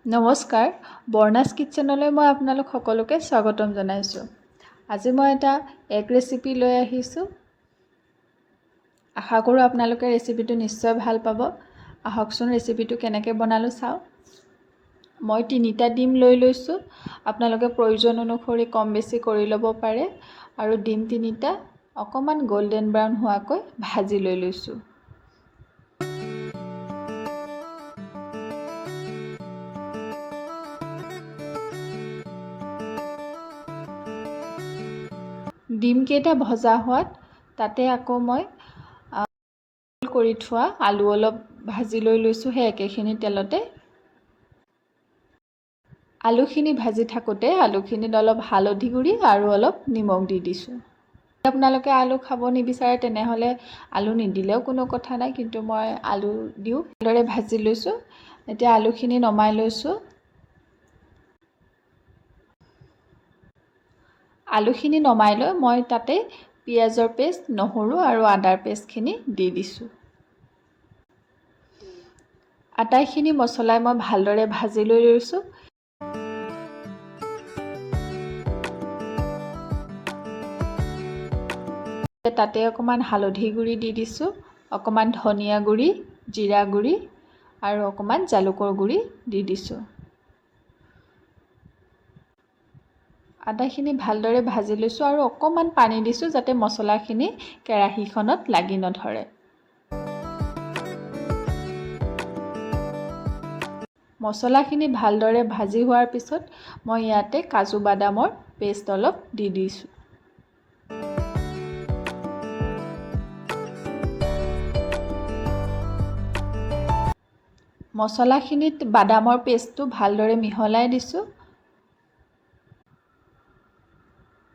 নমস্কাৰ, বৰ্ণাছ কিটচেনলৈ মই আপোনালোক সকলোকে স্বাগতম জনাইছোঁ। আজি মই এটা এগ ৰেচিপি লৈ আহিছোঁ। আশা কৰোঁ আপোনালোকে ৰেচিপিটো নিশ্চয় ভাল পাব। আহকচোন ৰেচিপিটো কেনেকৈ বনালোঁ চাওঁ। মই 3টা ডিম লৈ লৈছোঁ। আপোনালোকে প্ৰয়োজন অনুসৰি কম বেছি কৰি ল'ব পাৰে। আৰু ডিম 3টা অকণমান গল্ডেন ব্ৰাউন হোৱাকৈ ভাজি লৈ লৈছোঁ। ডিমকেইটা ভজা হোৱাত তাতে আকৌ মই কৰি থোৱা আলু অলপ ভাজি লৈ লৈছোঁ সেই একেখিনি তেলতে। আলুখিনি ভাজি থাকোঁতে আলুখিনিত অলপ হালধি গুড়ি আৰু অলপ নিমখ দি দিছোঁ। আপোনালোকে আলু খাব নিবিচাৰে তেনেহ'লে আলু নিদিলেও কোনো কথা নাই, কিন্তু মই আলু দিওঁ। ভালদৰে ভাজি লৈছোঁ। এতিয়া আলুখিনি নমাই লৈছোঁ। আলুখিনি নমাই লৈ মই তাতে পিঁয়াজৰ পেষ্ট, নহৰু আৰু আদাৰ পেষ্টখিনি দি দিছোঁ। আটাইখিনি মছলাই মই ভালদৰে ভাজি লৈ লৈছোঁ। তাতে অকণমান হালধি গুড়ি দি দিছোঁ, অকণমান ধনিয়া গুড়ি, জিৰা গুড়ি আৰু অকণমান জালুকৰ গুড়ি দি দিছোঁ। আটাইখিনি ভালদৰে ভাজি লৈছোঁ আৰু অকণমান পানী দিছোঁ যাতে মছলাখিনি কেৰাহীখনত লাগি নধৰে। মছলাখিনি ভালদৰে ভাজি হোৱাৰ পিছত মই ইয়াতে কাজু বাদামৰ পেষ্ট অলপ দি দিছোঁ। মছলাখিনিত বাদামৰ পেষ্টটো ভালদৰে মিহলাই দিছোঁ।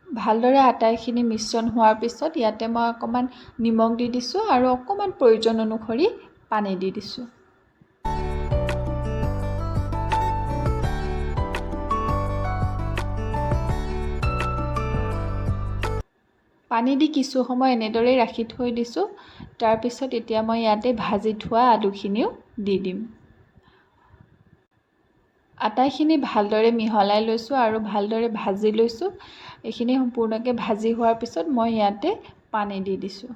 ভালদৰে আটাইখিনি মিশ্ৰণ হোৱাৰ পিছত ইয়াতে মই অকণমান নিমখ দি দিছোঁ আৰু অকণমান প্ৰয়োজন অনুসৰি পানী দি দিছোঁ। পানী দি কিছু সময় এনেদৰেই ৰাখি থৈ দিছোঁ। তাৰপিছত এতিয়া মই ইয়াতে ভাজি থোৱা আলুখিনিও দি দিম। আটাইখিনি ভালদৰে মিহলাই লৈছোঁ আৰু ভালদৰে ভাজি লৈছোঁ। এইখিনি সম্পূৰ্ণকৈ ভাজি হোৱাৰ পিছত মই ইয়াতে পানী দি দিছোঁ।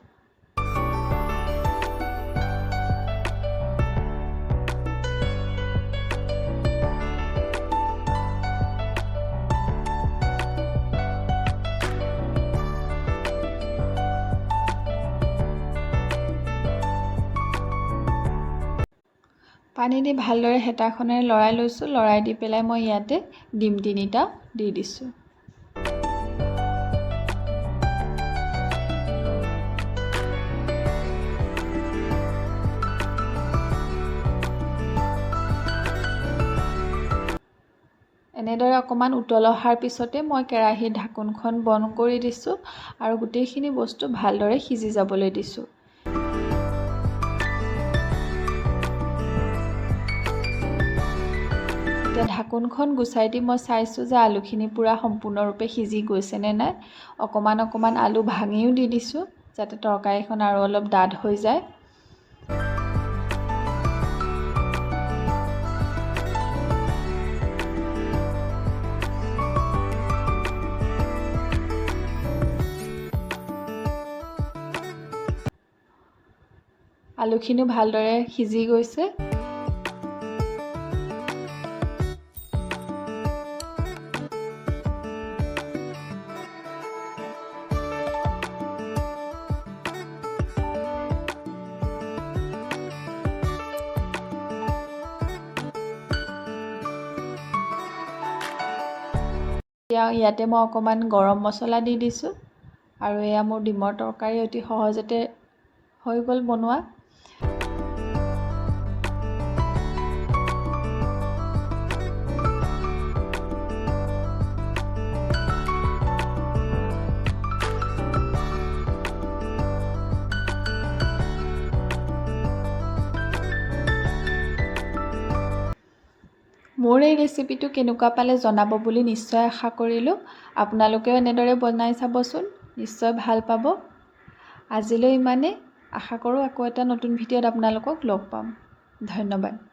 পানী দি ভালদৰে হেতাখনেৰে লৰাই লৈছোঁ। লৰাই দি পেলাই মই ইয়াতে ডিম 3টা দি দিছোঁ। এনেদৰে অকণমান উতল অহাৰ পিছতে মই কেৰাহীৰ ঢাকোনখন বন্ধ কৰি দিছোঁ আৰু গোটেইখিনি বস্তু ভালদৰে সিজি যাবলৈ দিছোঁ। এতিয়া ঢাকোনখন গুচাই দি মই চাইছোঁ যে আলুখিনি পূৰা সম্পূৰ্ণৰূপে সিজি গৈছেনে নাই। অকণমান আলু ভাঙিও দি দিছোঁ যাতে তৰকাৰীখন আৰু অলপ ডাঠ হৈ যায়। আলুখিনিও ভালদৰে সিজি গৈছে। ইয়াতে মই অকণমান গৰম মছলা দি দিছোঁ আৰু এয়া মোৰ ডিমৰ তৰকাৰী অতি সহজতে হৈ গ'ল বনোৱা। মোৰ এই ৰেচিপিটো কেনেকুৱা পালে জনাব বুলি নিশ্চয় আশা কৰিলোঁ। আপোনালোকেও এনেদৰে বনাই চাবচোন, নিশ্চয় ভাল পাব। আজিলৈ ইমানেই। আশা কৰোঁ আকৌ এটা নতুন ভিডিঅ'ত আপোনালোকক লগ পাম। ধন্যবাদ।